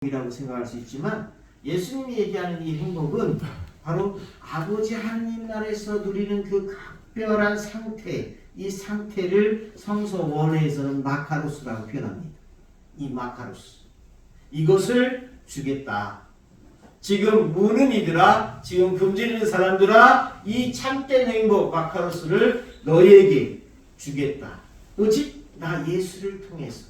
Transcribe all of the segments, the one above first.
이라고 생각할 수 있지만 예수님이 얘기하는 이 행복은 바로 아버지 하느님 나라에서 누리는 그 각별한 상태, 이 상태를 성서 원어에서는 마카로스라고 표현합니다. 이 마카로스, 이것을 주겠다. 지금 무는 이들아, 지금 금지리는 사람들아, 이 참된 행복 마카로스를 너희에게 주겠다. 오직 나 예수를 통해서.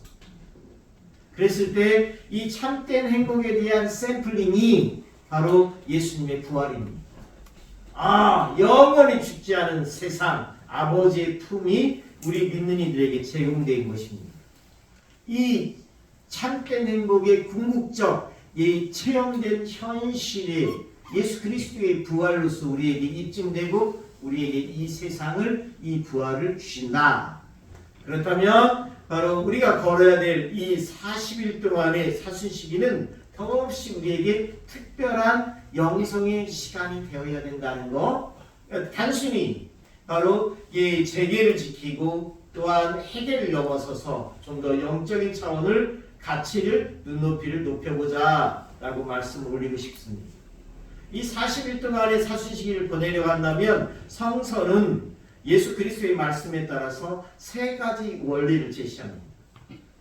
그랬을 때 이 참된 행복에 대한 샘플링이 바로 예수님의 부활입니다. 영원히 죽지 않은 세상, 아버지의 품이 우리 믿는 이들에게 제공된 것입니다. 이 참된 행복의 궁극적, 이 체험된 현실이 예수 그리스도의 부활로서 우리에게 입증되고 우리에게 이 세상을, 이 부활을 주신다. 그렇다면 바로 우리가 걸어야 될 이 40일 동안의 사순시기는 더없이 우리에게 특별한 영성의 시간이 되어야 된다는 거. 단순히 바로 이 재계를 지키고 또한 해계를 넘어서서 좀 더 영적인 차원을, 가치를, 눈높이를 높여보자 라고 말씀을 올리고 싶습니다. 이 40일 동안의 사순시기를 보내려고 한다면 성서는 예수 그리스도의 말씀에 따라서 세 가지 원리를 제시합니다.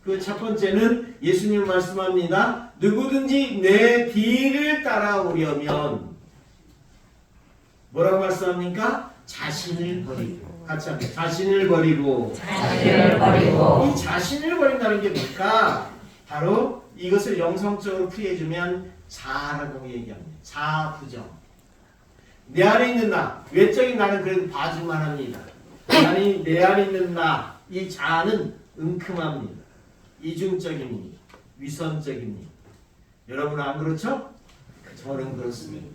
그 첫 번째는 예수님 말씀합니다. 누구든지 내 뒤를 따라오려면 뭐라고 말씀합니까? 자신을 버리고. 같이 합니다. 자신을 버리고. 이 자신을 버린다는 게 뭘까? 바로 이것을 영성적으로 풀이해주면 자라고 얘기합니다. 자부정. 내 안에 있는 나, 외적인 나는 그래도 봐줄만 합니다. 아니, 내 안에 있는 나, 이 자아는 은큼합니다. 이중적입니다. 위선적입니다. 여러분은 안 그렇죠? 저는 그렇습니다.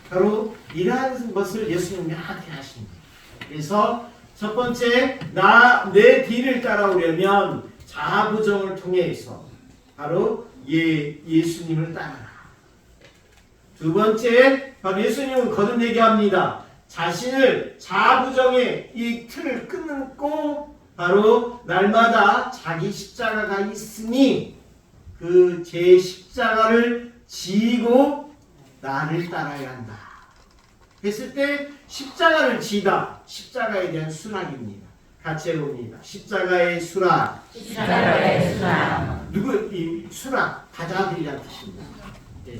바로 이러한 것을 예수님이 명확히 하십니다. 그래서 첫 번째, 내 뒤를 따라오려면 자부정을 통해서 바로 예수님을 따라라. 두 번째, 바로 예수님은 거듭 얘기합니다. 자신을 자부정의 이 틀을 끊고 바로 날마다 자기 십자가가 있으니 그 제 십자가를 지고 나를 따라야 한다. 했을 때 십자가를 지다. 십자가에 대한 수락입니다. 같이 해봅니다. 십자가의 수락. 십자가의 수락. 이 수락, 받아들이라는 뜻입니다.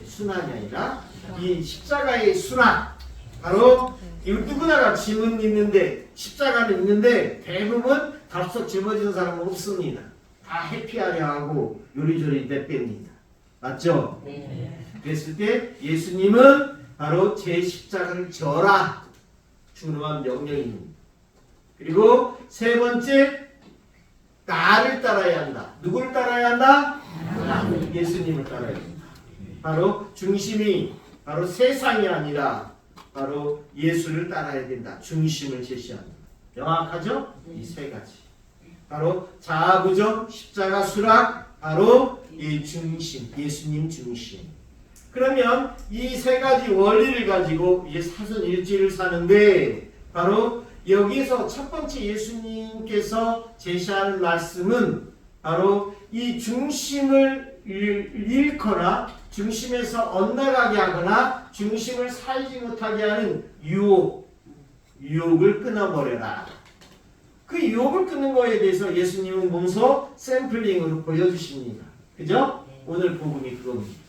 순환이 아니라 이 십자가의 수락. 바로 누구나가 짐은 있는데, 십자가는 있는데 대부분 덥석 짊어지는 사람은 없습니다. 다 회피하려 하고 요리조리 내뺍니다. 맞죠? 네. 그랬을 때 예수님은 바로 제 십자가를 져라. 중요한 명령입니다. 그리고 세 번째, 나를 따라야 한다. 누구를 따라야 한다? 예수님을 따라야 한다. 바로 중심이 바로 세상이 아니라 바로 예수를 따라야 된다. 중심을 제시합니다. 명확하죠? 이 세 가지. 바로 자아부정, 십자가 수락, 바로 이 중심, 예수님 중심. 그러면 이 세 가지 원리를 가지고 이 사순 일주일을 사는데 바로 여기에서 첫 번째 예수님께서 제시하는 말씀은 바로 이 중심을 잃거나 중심에서 엇나가게 하거나 중심을 살지 못하게 하는 유혹을 끊어버려라. 그 유혹을 끊는 거에 대해서 예수님은 몸소 샘플링으로 보여주십니다. 그죠? 오늘 복음이 그겁니다.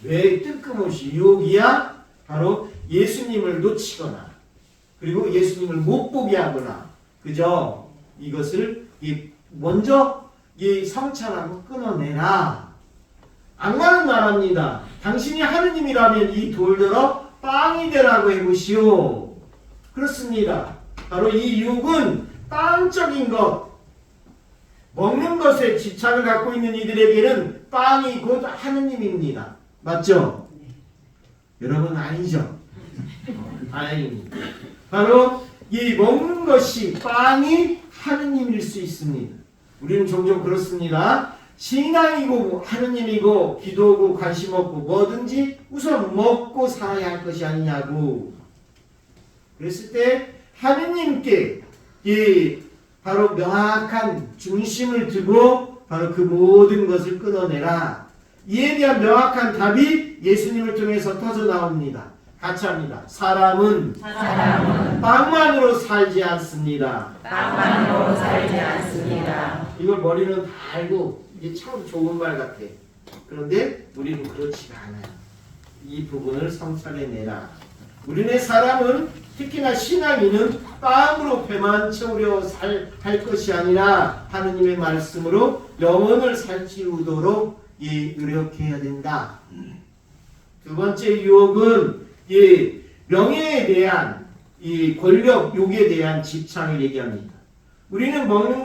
왜 뜬금없이 유혹이야? 바로 예수님을 놓치거나 그리고 예수님을 못 보게 하거나, 그죠? 이것을 먼저 성찰하고 끊어내라. 악마는 말합니다. 당신이 하느님이라면 이 돌들어 빵이 되라고 해보시오. 그렇습니다. 바로 이 유혹은 빵적인 것, 먹는 것에 집착을 갖고 있는 이들에게는 빵이 곧 하느님입니다. 맞죠? 여러분 아니죠? 아닙니다. 바로 이 먹는 것이 빵이 하느님일 수 있습니다. 우리는 종종 그렇습니다. 신앙이고 하느님이고 기도고 관심 없고 뭐든지 우선 먹고 살아야 할 것이 아니냐고. 그랬을 때 하느님께 바로 명확한 중심을 두고 바로 그 모든 것을 끊어내라. 이에 대한 명확한 답이 예수님을 통해서 터져 나옵니다. 같이 합니다. 사람은 빵만으로 살지 않습니다. 빵만으로 살지 않습니다. 이걸 머리는 다 알고 이게 참 좋은 말 같아. 그런데 우리는 그렇지가 않아요. 이 부분을 성찰해내라. 우리네 사람은 특히나 신앙인은 빵으로 배만 채우려 할 것이 아니라 하느님의 말씀으로 영혼을 살찌우도록 노력해야 된다. 두 번째 유혹은 명예에 대한 권력 욕에 대한 집착을 얘기합니다. 우리는 먹는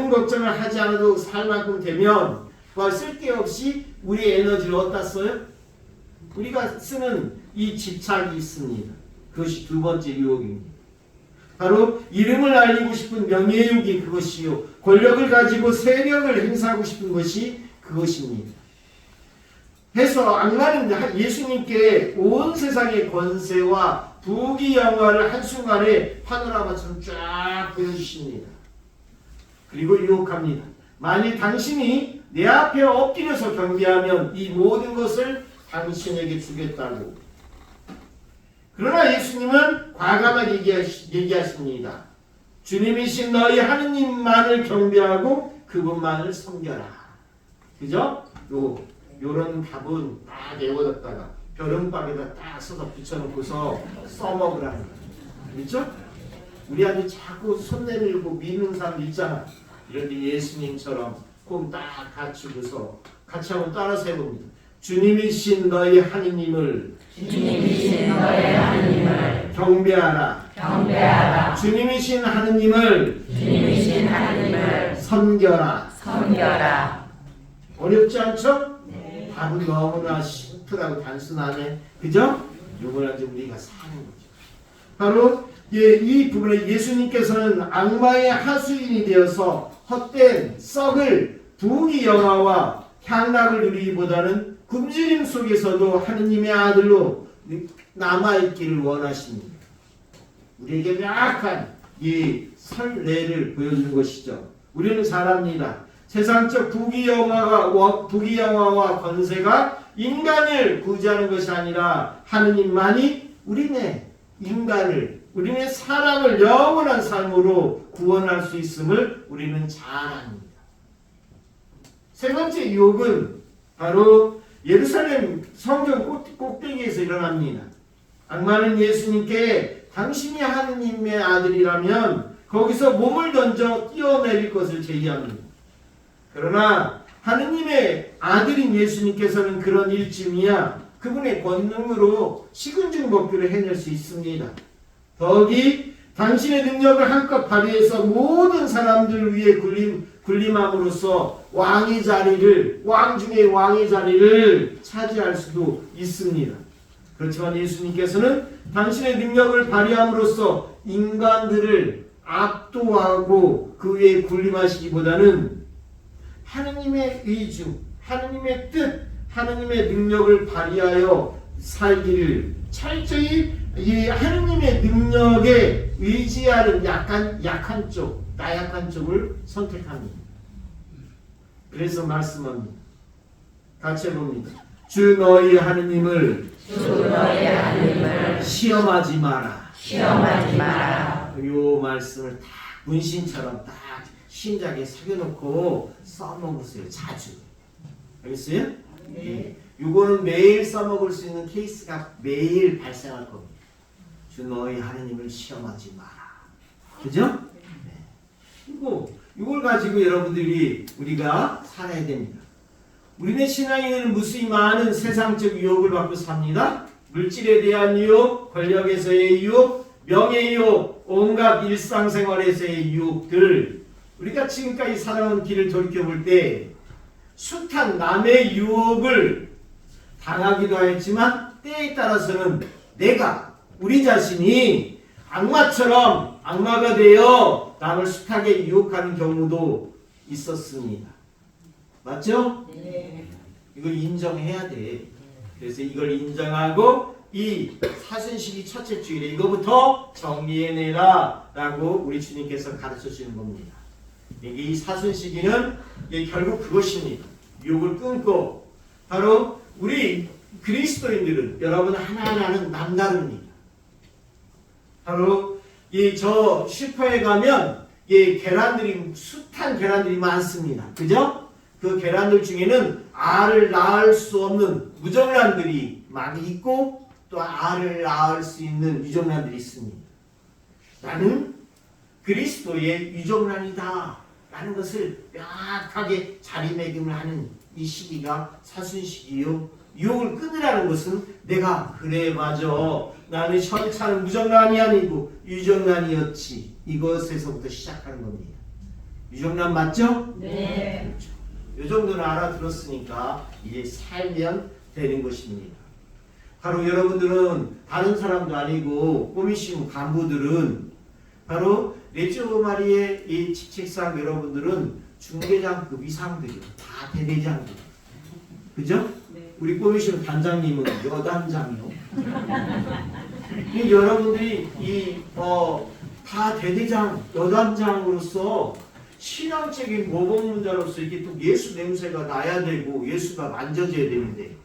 걱정을 하지 않아도 살 만큼 되면 쓸데없이 우리의 에너지를 어디다 써요? 우리가 쓰는 이 집착이 있습니다. 그것이 두 번째 유혹입니다. 바로 이름을 알리고 싶은 명예욕이 그것이요. 권력을 가지고 세력을 행사하고 싶은 것이 그것입니다. 해서 악마는 예수님께 온 세상의 권세와 부귀 영화를 한순간에 파노라마처럼 쫙 보여주십니다. 그리고 유혹합니다. 만일 당신이 내 앞에 엎드려서 경배하면 이 모든 것을 당신에게 주겠다고. 그러나 예수님은 과감하게 얘기하십니다. 주님이신 너희 하느님만을 경배하고 그분만을 섬겨라. 그죠? 요런 답은 딱 외워뒀다가 벼른박에다 딱 써서 붙여놓고서 써먹으라는 거예요. 그렇죠? 우리한테 자꾸 손 내밀고 미는 사람 있잖아. 이런데 예수님처럼 꼭 딱 갖추고서 같이 한번 따라서 해봅니다. 주님이신 너희 하느님을 경배하라. 주님이신 하느님을 섬겨라. 어렵지 않죠? 네. 답은 너무나 심플하고 단순하네. 그죠? 이걸 가지고 우리가 사는 거죠. 바로 이 부분에 예수님께서는 악마의 하수인이 되어서 헛된 썩을 부귀 영화와 향락을 누리기보다는 굶주림 속에서도 하느님의 아들로 남아있기를 원하십니다. 우리에게 명확한 이 설례를 보여주는 것이죠. 우리는 잘 압니다. 세상적 부귀 영화와 권세가 인간을 구제하는 것이 아니라 하느님만이 우리네 사람을 영원한 삶으로 구원할 수 있음을 우리는 잘 압니다. 세 번째 유혹은 바로 예루살렘 성전 꼭대기에서 일어납니다. 악마는 예수님께 당신이 하느님의 아들이라면 거기서 몸을 던져 뛰어내릴 것을 제의합니다. 그러나 하느님의 아들인 예수님께서는 그런 일쯤이야 그분의 권능으로 식은죽 먹기를 해낼 수 있습니다. 더욱이 당신의 능력을 한껏 발휘해서 모든 사람들 위에 군림함으로써 왕 중의 왕의 자리를 차지할 수도 있습니다. 그렇지만 예수님께서는 당신의 능력을 발휘함으로써 인간들을 압도하고 그 위에 군림하시기보다는 하느님의 의중, 하느님의 뜻, 하느님의 능력을 발휘하여 살기를 철저히 이 하느님의 능력에 의지하는 약한 쪽, 나약한 쪽을 선택합니다. 그래서 말씀합니다. 같이 해봅니다. 주 너희 하느님을 시험하지 마라. 요 말씀을 딱 문신처럼 딱 신작에 새겨놓고 써먹으세요. 자주. 알겠어요? 네. 요거는 매일 써먹을 수 있는 케이스가 매일 발생할 겁니다. 주 너희 하느님을 시험하지 마라. 그죠? 네. 이걸 가지고 여러분들이 우리가 살아야 됩니다. 우리네 신앙인은 무수히 많은 세상적 유혹을 받고 삽니다. 물질에 대한 유혹, 권력에서의 유혹, 명예 유혹, 온갖 일상생활에서의 유혹들. 우리가 지금까지 살아온 길을 돌이켜볼 때 숱한 남의 유혹을 당하기도 했지만 때에 따라서는 우리 자신이 악마가 되어 남을 숱하게 유혹하는 경우도 있었습니다. 맞죠? 네. 이걸 인정해야 돼. 그래서 이걸 인정하고 이 사순시기 첫째 주일에 이거부터 정리해내라 라고 우리 주님께서 가르쳐 주시는 겁니다. 이 사순시기는 결국 그것입니다. 유혹을 끊고 바로 우리 그리스도인들은 여러분 하나하나는 남다릅니다. 바로 저 슈퍼에 가면 계란들이 숱한 계란들이 많습니다. 그죠? 그 계란들 중에는 알을 낳을 수 없는 무정란들이 많이 있고 또 알을 낳을 수 있는 유정란들이 있습니다. 나는 그리스도의 유정란이다 라는 것을 명확하게 자리매김을 하는 이 시기가 사순시기요. 유혹을 끊으라는 것은 내가 그래 맞아 나는 현차는 무정란이 아니고 유정란이었지 이것에서부터 시작하는 겁니다. 유정란 맞죠? 네. 그렇죠. 이 정도는 알아들었으니까 이제 살면 되는 것입니다. 바로 여러분들은 다른 사람도 아니고 꼬미시무 간부들은 바로 레지오 마리의 이 직책상 여러분들은 중대장급 이상들이요. 다 대대장들. 그죠? 네. 우리 꼬미시무 단장님은 여단장이요. 여러분들이 다 대대장, 여단장으로서 신앙적인 모범문자로서 이렇게 또 예수 냄새가 나야 되고 예수가 만져져야 되는데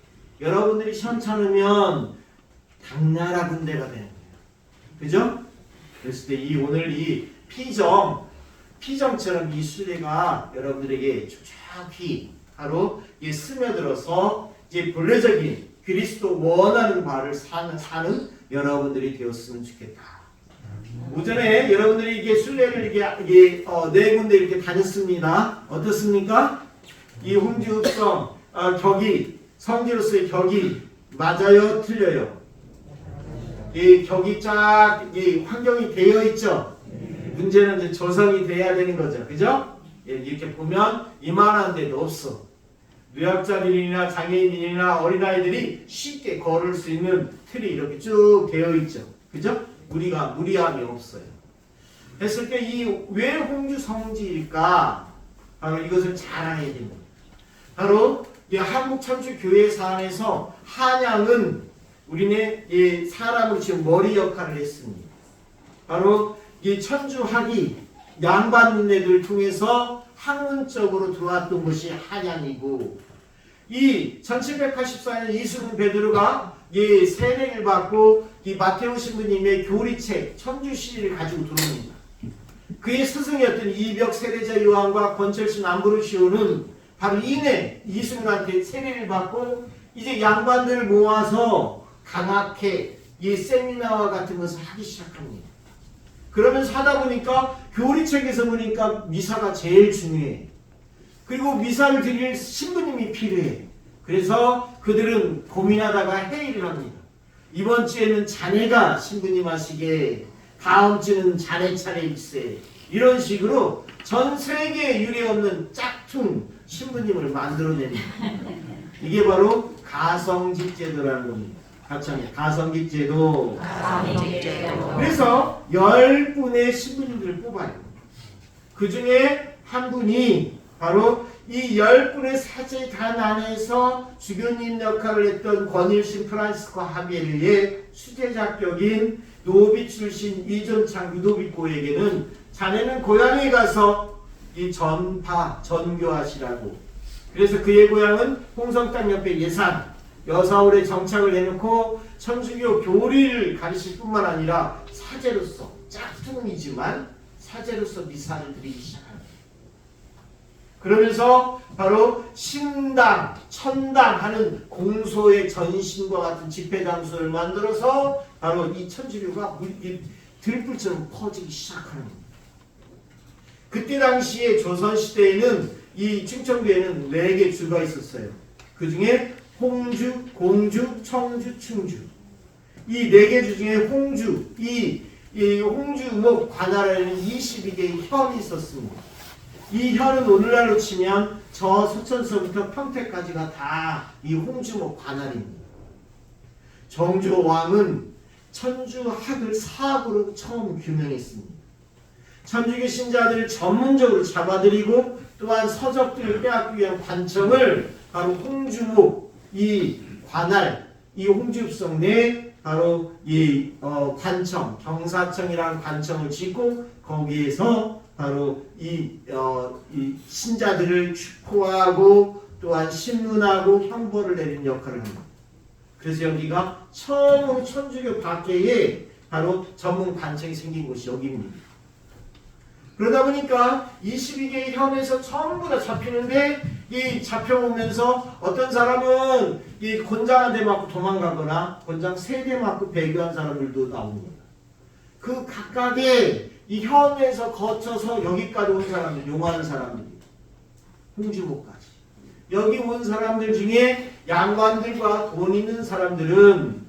여러분들이 현찮으면 당나라 군대가 되는 거예요. 그죠? 그랬을 때 오늘 이 피정처럼 이 수레가 여러분들에게 촉촉히 바로 스며들어서 이제 본래적인 그리스도 원하는 바를 사는 여러분들이 되었으면 좋겠다. 오전에 여러분들이 이게 순례를 네 군데 이렇게 다녔습니다. 어떻습니까? 이 홍지읍성 격이 성지로서의 격이 맞아요, 틀려요? 이 격이 쫙 환경이 되어 있죠. 문제는 이제 조성이 돼야 되는 거죠, 그죠? 이렇게 보면 이만한 데도 없어. 뇌학자들이나 장애인이나 어린아이들이 쉽게 걸을 수 있는 틀이 이렇게 쭉 되어 있죠, 그죠? 무리함이 없어요. 했을 때 왜 홍주 성지일까? 바로 이것을 잘 알아야 됩니다. 바로 한국천주교회 사안에서 한양은 우리네 사람을 지금 머리 역할을 했습니다. 바로 천주학이 양반네들을 통해서 학문적으로 들어왔던 것이 한양이고 이 1784년 이수근 베드로가 세례를 받고 이 마테오 신부님의 교리책 천주시를 가지고 들어옵니다. 그의 스승이었던 이벽 세례자 요한과 권철신 암브로시오는 바로 이수근한테 세례를 받고 이제 양반들을 모아서 강학회 세미나와 같은 것을 하기 시작합니다. 그러면서 하다 보니까 교리책에서 보니까 미사가 제일 중요해. 그리고 미사를 드릴 신부님이 필요해. 그래서 그들은 고민하다가 회의를 합니다. 이번 주에는 자네가 신부님 하시게, 다음 주는 자네 차례일세. 이런 식으로 전 세계에 유례없는 짝퉁 신부님을 만들어냅니다. 이게 바로 가성직제도라는 겁니다. 같이 합니다. 가성직제도. 그래서 10분의 신부님들을 뽑아요. 그 중에 한 분이 바로 이 10분의 사제단 안에서 주교님 역할을 했던 권일신 프란시스코 하비에르의 수제자격인 노비 출신 이존창 루도비코에게는 자네는 고향에 가서 이 전교하시라고. 그래서 그의 고향은 홍성땅 옆에 예산 여사올에 정착을 해놓고 천주교 교리를 가르칠 뿐만 아니라 사제로서 짝퉁이지만 사제로서 미사를 드리기 시작합니다. 그러면서 바로 신당, 천당 하는 공소의 전신과 같은 집회 장소를 만들어서 바로 이 천주교가 들불처럼 퍼지기 시작하는 겁니다. 그때 당시에 조선시대에는 이 충청도에는 4개 주가 있었어요. 그 중에 홍주, 공주, 청주, 충주. 이 4개 주 중에 홍주, 이 홍주목 관할에는 22개의 현이 있었습니다. 이 현은 오늘날로 치면 저 서천서부터 평택까지가 다 이 홍주목 관할입니다. 정조왕은 천주학을 사학으로 처음 규명했습니다. 천주교 신자들을 전문적으로 잡아들이고 또한 서적들을 빼앗기 위한 관청을 바로 홍주목 이 관할 이 홍주읍성 내 바로 이 관청 경사청이라는 관청을 짓고 거기에서 바로 이 신자들을 축포하고 또한 신문하고 형벌을 내리는 역할을 합니다. 그래서 여기가 처음으로 천주교 밖에 바로 전문 관청이 생긴 곳이 여기입니다. 그러다 보니까 22개의 현에서 전부 다 잡히는데 이 잡혀오면서 어떤 사람은 이 곤장한테 맞고 도망가거나 곤장 3대 맞고 배교한 사람들도 나옵니다. 그 각각의 이 현에서 거쳐서 여기까지 온 사람들, 용한 사람들이 홍주보까지 여기 온 사람들 중에 양관들과 돈 있는 사람들은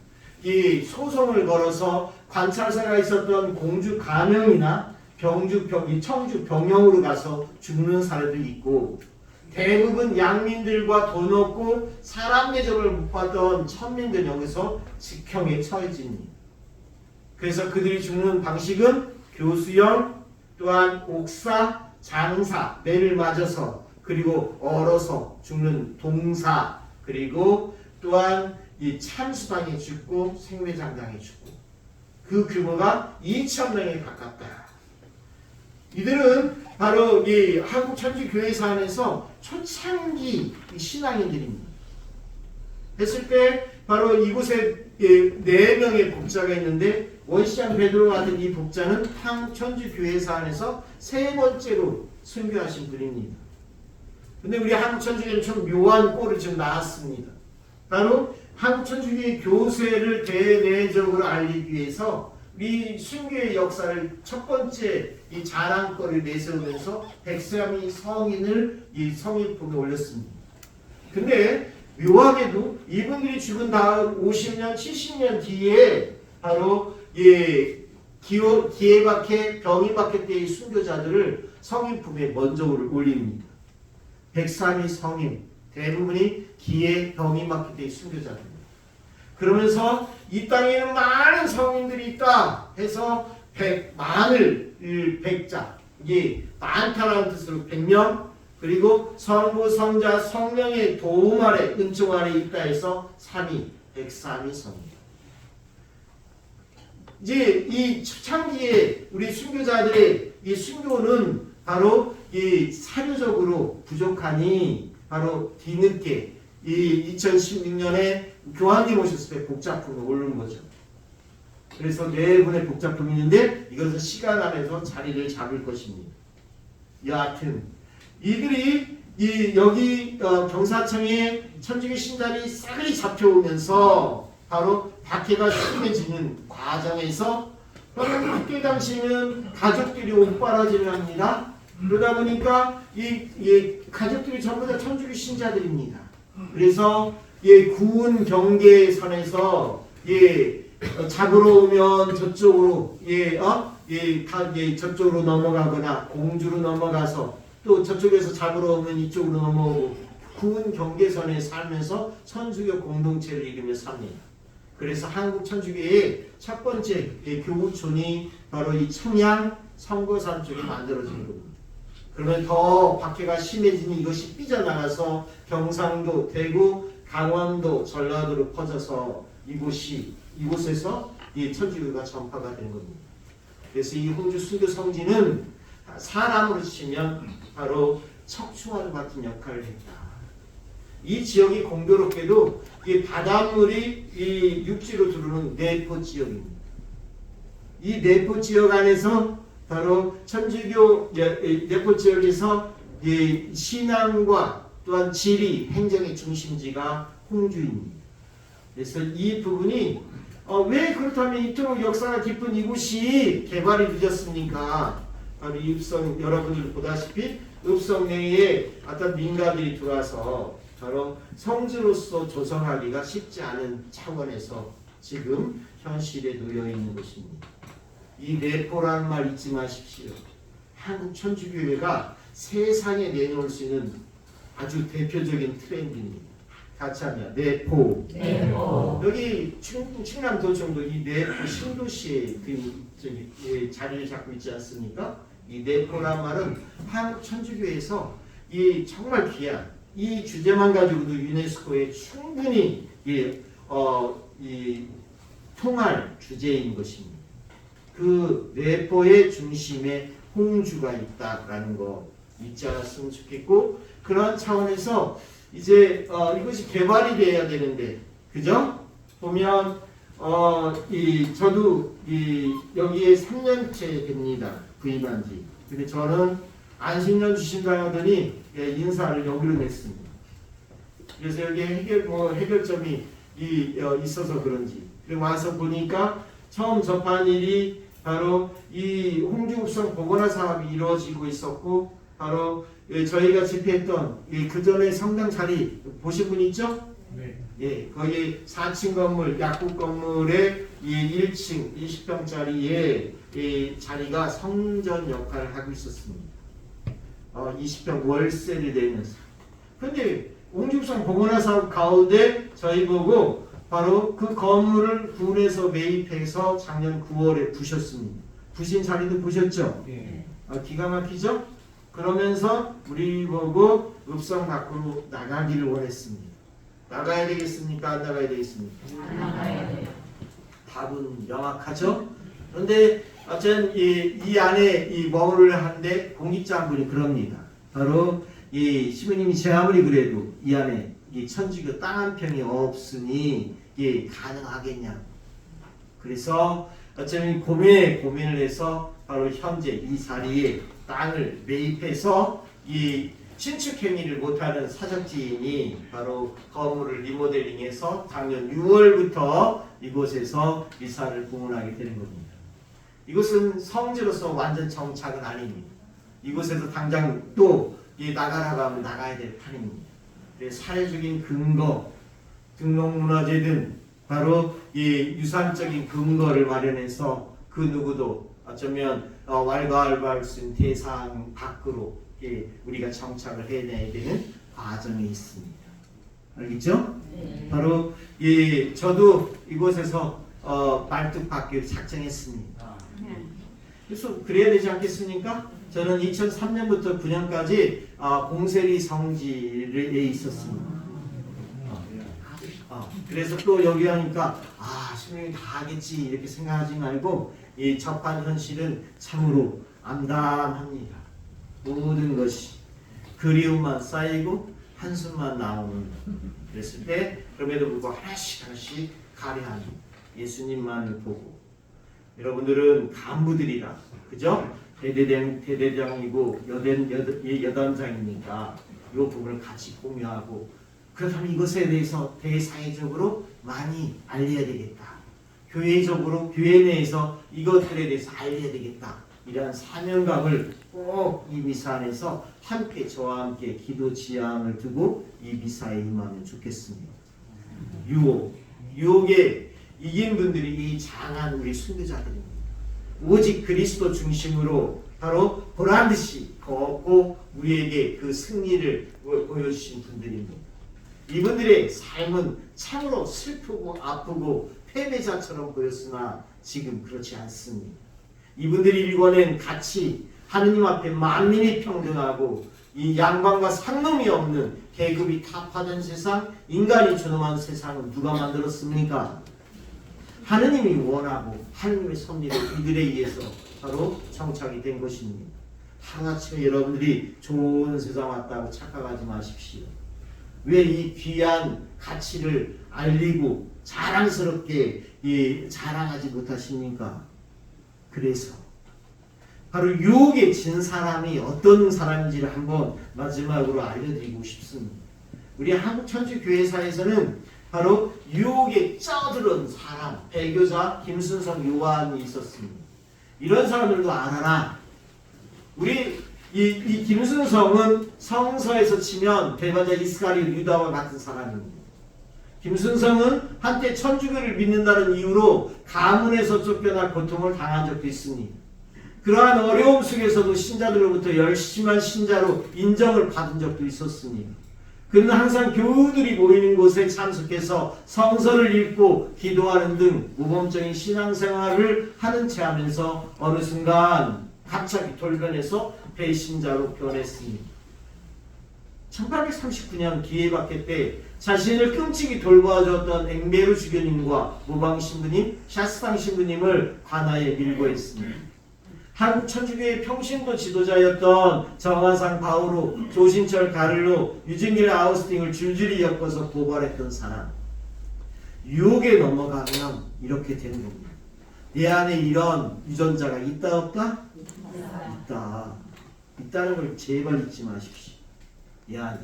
이 소송을 걸어서 관찰사가 있었던 공주 가명이나 청주 병영으로 가서 죽는 사례도 있고, 대부분 양민들과 돈 없고 사람 대접을 못 받던 천민들 여기서 직형에 처해집니다. 그래서 그들이 죽는 방식은 교수형, 또한 옥사, 장사, 매를 맞아서, 그리고 얼어서 죽는 동사, 그리고 또한 이 찬수당에 죽고 생매장당에 죽고, 그 규모가 2,000명에 가깝다. 이들은 바로 이 한국천주교회사 안에서 초창기 신앙인들입니다. 했을 때 바로 이곳에 4명의 복자가 있는데, 원시장 베드로 같은 이 복자는 한국천주교회사 안에서 3번째로 순교하신 분입니다. 근데 우리 한국천주교회는 좀 묘한 꼴을 지금 나왔습니다. 바로 한국천주교회 교세를 대내적으로 알리기 위해서 우리 순교의 역사를 첫 번째 이 자랑거리를 내세우면서 백삼이 성인을 이 성인품에 올렸습니다. 근데 묘하게도 이분들이 죽은 다음 50년, 70년 뒤에 바로 기해박해, 병이박해 때의 순교자들을 성인품에 먼저 올립니다. 백삼이 성인, 대부분이 기해, 병이박해 때의 순교자들입니다. 그러면서 이 땅에는 많은 성인들이 있다 해서 백자, 이게 많다라는 뜻으로 100명, 그리고 성부, 성자, 성령의 도움 아래, 은총 아래 있다 해서 3위, 103위 성입니다. 이제 이 초창기에 우리 순교자들의 이 순교는 바로 이 사료적으로 부족하니 바로 뒤늦게 이 2016년에 교황님 오셨을 때 복작품을 오른 거죠. 그래서 4분의 복작품이 있는데 이것은 시간 안에서 자리를 잡을 것입니다. 여하튼 이들이 여기 경사청에 천주교 신자들이 싸그리 잡혀오면서 바로 박해가 심해지는 과정에서 그때 당시에는 가족들이 옥바라지를 합니다. 그러다 보니까 이 가족들이 전부 다 천주교 신자들입니다. 그래서 구운 경계선에서 잡으러 오면 저쪽으로 저쪽으로 넘어가거나 공주로 넘어가서 또 저쪽에서 잡으러 오면 이쪽으로 넘어오고 구운 경계선에 살면서 천주교 공동체를 이루며 삽니다. 그래서 한국 천주교의 첫 번째 교구촌이 바로 이 청양 성거산 쪽에 만들어진 겁니다. 그러면 더 박해가 심해지니 이것이 삐져나가서 경상도, 대구, 강원도, 전라도로 퍼져서 이곳에서 이 천주교가 전파가 된 겁니다. 그래서 이 홍주 순교 성지는 사람으로 치면 바로 척추와도 같은 역할을 했다. 이 지역이 공교롭게도 이 바닷물이 이 육지로 들어오는 내포 지역입니다. 이 내포 지역 안에서 바로 천주교 내포 지역에서 이 신앙과 또한 지리, 행정의 중심지가 홍주입니다. 그래서 이 부분이 왜 그렇다면 이토록 역사가 깊은 이곳이 개발이 늦었습니까? 바로 이 읍성, 여러분들 보다시피 읍성 내에 어떤 민가들이 들어와서 바로 성지로서 조성하기가 쉽지 않은 차원에서 지금 현실에 놓여 있는 것입니다. 이 내포라는 말 잊지 마십시오. 한국 천주교회가 세상에 내놓을 수 있는 아주 대표적인 트렌드입니다. 같이 하면 내포. 여기 충남도청도 이 내포 신도시에 자리를 잡고 있지 않습니까? 이 내포란 말은 한국 천주교에서 이 정말 귀한 이 주제만 가지고도 유네스코에 충분히 통할 주제인 것입니다. 그 내포의 중심에 홍주가 있다라는 거 잊지 않았으면 좋겠고, 그런 차원에서 이제 이것이 개발이 돼야 되는데, 그죠? 보면 저도 여기에 3년째 됩니다. 부임한 지. 근데 저는 안식년 주신다 하더니 인사를 여기로 냈습니다. 그래서 여기에 해결점이 있어서 그런지. 그리고 와서 보니까 처음 접한 일이 바로 이 홍주읍성 보건화 사업이 이루어지고 있었고, 바로 저희가 집회했던 그 전에 성당 자리 보신 분 있죠? 네. 예, 거기 4층 건물, 약국 건물의 1층 20평짜리의 자리가 성전 역할을 하고 있었습니다. 20평 월세를 내면서. 근데 홍주읍성 보건화 사업 가운데 저희 보고 바로 그 건물을 군에서 매입해서 작년 9월에 부셨습니다. 부신 자리도 보셨죠? 네. 기가 막히죠? 그러면서 우리 보고 읍성 밖으로 나가기를 원했습니다. 나가야 되겠습니까? 안 나가야 되겠습니까? 나가야 돼요. 답은 명확하죠? 그런데 어쨌든 이 안에 머무르려 하는데 공직자 한 분이 그럽니다. 바로 이 시부님이 제 아무리 그래도 이 안에 이 천주교 땅 한 평이 없으니 가능하겠냐. 그래서 어쩌면 고민을 해서 바로 현재 이 자리에 땅을 매입해서 이 신축 행위를 못하는 사적지인이 바로 건물을 리모델링해서 작년 6월부터 이곳에서 이사를 공헌하게 되는 겁니다. 이곳은 성지로서 완전 정착은 아닙니다. 이곳에서 당장 또 나가라고 하면 나가야 될 판입니다. 사회적인 근거, 등록문화재든 바로 이 유산적인 근거를 마련해서 그 누구도 어쩌면 왈가왈부할 수 있는 대상 밖으로 우리가 정착을 해내야 되는 과정이 있습니다. 알겠죠? 네. 바로 저도 이곳에서 말뚝박기를 작정했습니다. 그래서 그래야 되지 않겠습니까? 저는 2003년부터 9년까지 공세리 성지에 있었습니다. 그래서 또 여기 하니까 신명이 다 하겠지 이렇게 생각하지 말고 이 접한 현실은 참으로 암담합니다. 모든 것이 그리움만 쌓이고 한숨만 나오는 그랬을 때 그럼에도 불구하고 하나씩 가려하는 예수님만을 보고 여러분들은 간부들이라 그죠? 대대장이고 여단장이니까 이 부분을 같이 공유하고 그렇다면 이것에 대해서 대사회적으로 많이 알려야 되겠다. 교회적으로 교회 내에서 이것들에 대해서 알려야 되겠다. 이러한 사명감을 꼭 이 미사 안에서 함께 저와 함께 기도 지향을 두고 이 미사에 임하면 좋겠습니다. 유혹에 이긴 분들이 이 장한 우리 순교자들입니다. 오직 그리스도 중심으로 바로 보란듯이 걷고 우리에게 그 승리를 보여주신 분들입니다. 이분들의 삶은 참으로 슬프고 아프고 패배자처럼 보였으나 지금 그렇지 않습니다. 이분들이 일궈낸 가치, 하느님 앞에 만민이 평등하고 이 양반과 상놈이 없는 계급이 타파된 세상, 인간이 존엄한 세상은 누가 만들었습니까? 하느님이 원하고 하느님의 섭리로 이들에 의해서 바로 정착이 된 것입니다. 하나쯤에 여러분들이 좋은 세상 왔다고 착각하지 마십시오. 왜 이 귀한 가치를 알리고 자랑스럽게 자랑하지 못하십니까? 그래서 바로 유혹에 진 사람이 어떤 사람인지를 한번 마지막으로 알려드리고 싶습니다. 우리 한국 천주교회사에서는 바로 유혹에 쩌들은 사람, 배교자 김순성 요한이 있었습니다. 이런 사람들도 알아라. 우리 이 김순성은 성서에서 치면 대마자 이스가리오 유다와 같은 사람입니다. 김순성은 한때 천주교를 믿는다는 이유로 가문에서 쫓겨나 고통을 당한 적도 있습니다. 그러한 어려움 속에서도 신자들로부터 열심한 신자로 인정을 받은 적도 있었습니다. 그는 항상 교우들이 모이는 곳에 참석해서 성서를 읽고 기도하는 등 모범적인 신앙생활을 하는 채 하면서 어느 순간 갑자기 돌변해서 배신자로 변했습니다. 1839년 기회박해 때 자신을 끔찍이 돌봐줬던 앵베르 주교님과 모방 신부님, 샤스탕 신부님을 관아에 밀고 했습니다. 한국 천주교의 평신도 지도자였던 정화상 바오로, 조신철 가를로, 유진길 아우스팅을 줄줄이 엮어서 고발했던 사람. 유혹에 넘어가면 이렇게 되는 겁니다. 내 안에 이런 유전자가 있다 없다? 있다. 있다는 걸 제발 잊지 마십시오. 내 안에.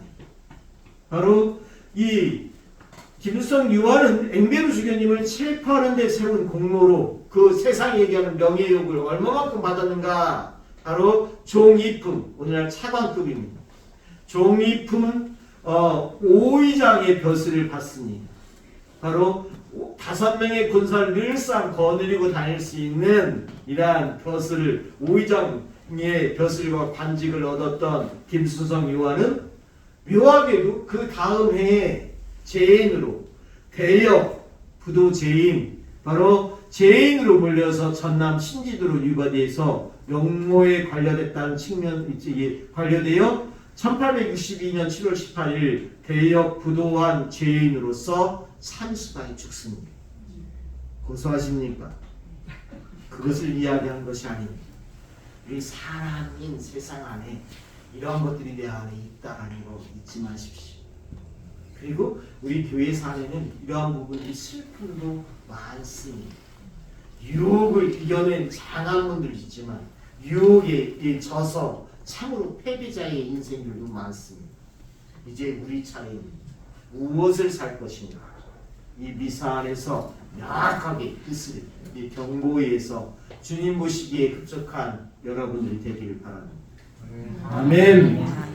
바로 이 김수성 유아는 앵베르 주교님을 체포하는 데 세운 공로로 그 세상이 얘기하는 명예욕을 얼마만큼 받았는가? 바로 종이품, 오늘날 차관급입니다. 종이품 5위장의 벼슬을 받습니다. 바로 5명의 군사를 늘상 거느리고 다닐 수 있는 이러한 벼슬을 5위장의 벼슬과 관직을 얻었던 김수성 유아는 묘하게도 그 다음 해에 재인으로 대역 부도 재인, 바로 재인으로 몰려서 전남 신지도로 유바돼서 영모에 관련했다는 측면이 관련되어 1862년 7월 18일 대역 부도한 죄인으로서 산수당이 죽습니다. 고소하십니까? 그것을 이야기한 것이 아닙니다. 우리 사람인 세상 안에 이러한 것들이 내 안에 있다라는 거 잊지 마십시오. 그리고 우리 교회 사례는 이러한 부분이 슬픔도 많습니다. 유혹을 이겨낸 장한 분들 있지만 유혹에 져서 참으로 패배자의 인생들도 많습니다. 이제 우리 차례입니다. 무엇을 살 것인가? 이 미사 안에서 명확하게 뜻을 경고해서 주님 보시기에 흡족한 여러분들이 되기를 바랍니다. 아멘.